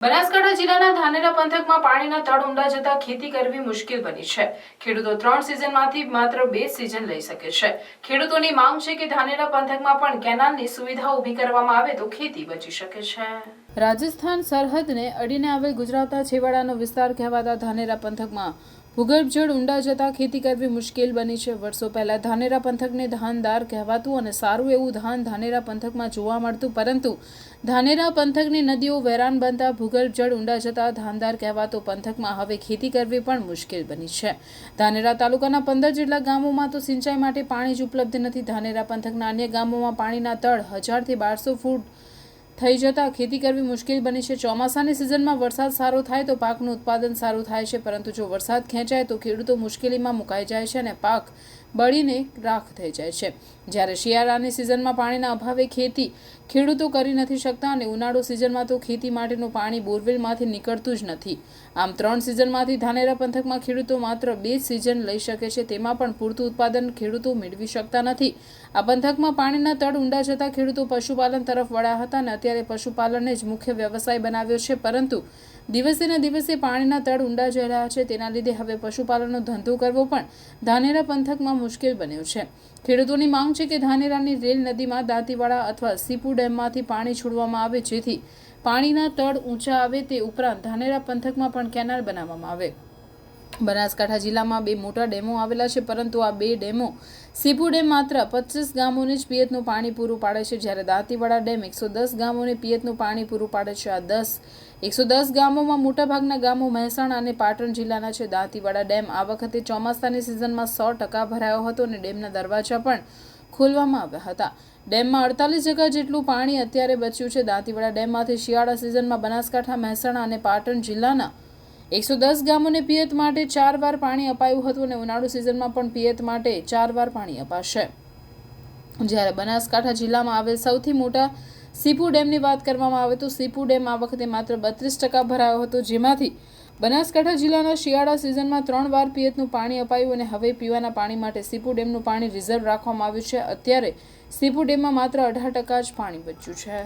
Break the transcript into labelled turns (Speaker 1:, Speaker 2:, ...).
Speaker 1: બનાસકાંઠા જિલ્લાના ધાનેરા પંથકમાં પાણીના તળ ઊંડા જતા ખેતી કરવી મુશ્કેલ બની છે। ખેડૂતો 3 સિઝનમાંથી માત્ર 2 સિઝન લઈ શકે છે। ખેડૂતોની માંગ છે કે ધાનેરા પંથકમાં પણ કેનાલની સુવિધા ઊભી કરવામાં આવે તો ખેતી બચી શકે છે। રાજસ્થાન સરહદને અડીને આવેલ ગુજરાતના છેવાડાનો વિસ્તાર કહેવાતા ધાનેરા પંથકમાં ભૂગર્ભ જળ ઊંડા જતા ખેતી કરવી મુશ્કેલ બની છે। વર્ષો પહેલા ધાનેરા પંથકને ધાનદાર કહેવાતું અને સારું એવું ધાન ધાનેરા પંથકમાં જોવા મળતું, પરંતુ ધાનેરા પંથકની નદીઓ વેરાન બનતા ભૂગર્ભ જળ ઊંડા જતા ધાનદાર કહેવાતો પંથકમાં હવે ખેતી કરવી પણ મુશ્કેલ બની છે। ધાનેરા તાલુકાના 15 જેટલા ગામોમાં તો સિંચાઈ માટે પાણી જ ઉપલબ્ધ નથી। ધાનેરા પંથકના અન્ય ગામોમાં પાણીના તળ 1000 થી 1200 ફૂટ થઈ જતા ખેતી કરવી મુશ્કેલ બની છે। ચોમાસાની સિઝનમાં વરસાદ સારો થાય તો પાકનું ઉત્પાદન સારું થાય છે, પરંતુ જો વરસાદ ખેંચાય તો ખેડૂતો મુશ્કેલીમાં મુકાઈ જાય છે અને પાક બળીને રાખ થઈ જાય છે। જ્યારે શિયાળાની સિઝનમાં પાણીના અભાવે ખેતી ખેડૂતો કરી નથી શકતા અને ઉનાળુ સિઝનમાં તો ખેતી માટેનું પાણી બોરવેલમાંથી નીકળતું જ નથી। આમ 3 સિઝનમાંથી ધાનેરા પંથકમાં ખેડૂતો માત્ર 2 સિઝન લઈ શકે છે, તેમાં પણ પૂરતું ઉત્પાદન ખેડૂતો મેળવી શકતા નથી। આ પંથકમાં પાણીના તળ ઊંડા જતા ખેડૂતો પશુપાલન તરફ વળ્યા હતા અને અત્યારે પશુપાલનને જ મુખ્ય વ્યવસાય બનાવ્યો છે, પરંતુ દિવસે ને દિવસે પાણીના તળ ઊંડા જઈ રહ્યા છે। તેના લીધે હવે પશુપાલનનો ધંધો કરવો પણ ધાનેરા પંથકમાં મુશ્કેલ બન્યો છે। ખેડૂતોની માંગ છે કે ધાનેરાની રેલ નદીમાં દાંતીવાડા અથવા સીપુ ડેમમાંથી પાણી છોડવામાં આવે, જેથી પાણીના તળ ઊંચા આવે। તે ઉપરાંત ધાનેરા પંથકમાં પણ કેનાલ બનાવવામાં આવે। બનાસકાંઠા જિલ્લામાં 2 મોટા ડેમો આવેલા છે, પરંતુ આ 2 ડેમો સીપુ ડેમ માત્ર 25 ગામોને જ પિયતનું પાણી પૂરું પાડે છે, જ્યારે દાંતીવાડા ડેમ 110 ગામોને પિયતનું પાણી પૂરું પાડે છે। આ 110 ગામોમાં મોટાભાગના ગામો મહેસાણા અને પાટણ જિલ્લાના છે। દાંતીવાડા ડેમ આ વખતે ચોમાસાની સિઝનમાં 100% ભરાયો હતો અને ડેમના દરવાજા પણ ખોલવામાં આવ્યા હતા। ડેમમાં 48% જેટલું પાણી અત્યારે બચ્યું છે। દાંતીવાડા ડેમમાંથી શિયાળા સિઝનમાં બનાસકાંઠા, મહેસાણા અને પાટણ જિલ્લાના 110 ગામોને પિયત માટે 4 વાર પાણી અપાયું હતું અને ઉનાળુ સિઝનમાં પણ પિયત માટે 4 વાર પાણી અપાશે। જ્યારે બનાસકાંઠા જિલ્લામાં આવેલ સૌથી મોટા સીપુ ડેમની વાત કરવામાં આવે તો સીપુ ડેમ આ વખતે માત્ર 32% ભરાયો હતો, જેમાંથી બનાસકાંઠા જિલ્લાના શિયાળા સિઝનમાં 3 વાર પિયતનું પાણી અપાયું અને હવે પીવાના પાણી માટે સીપુ ડેમનું પાણી રિઝર્વ રાખવામાં આવ્યું છે। અત્યારે સીપુ ડેમમાં માત્ર 18% જ પાણી બચ્યું છે।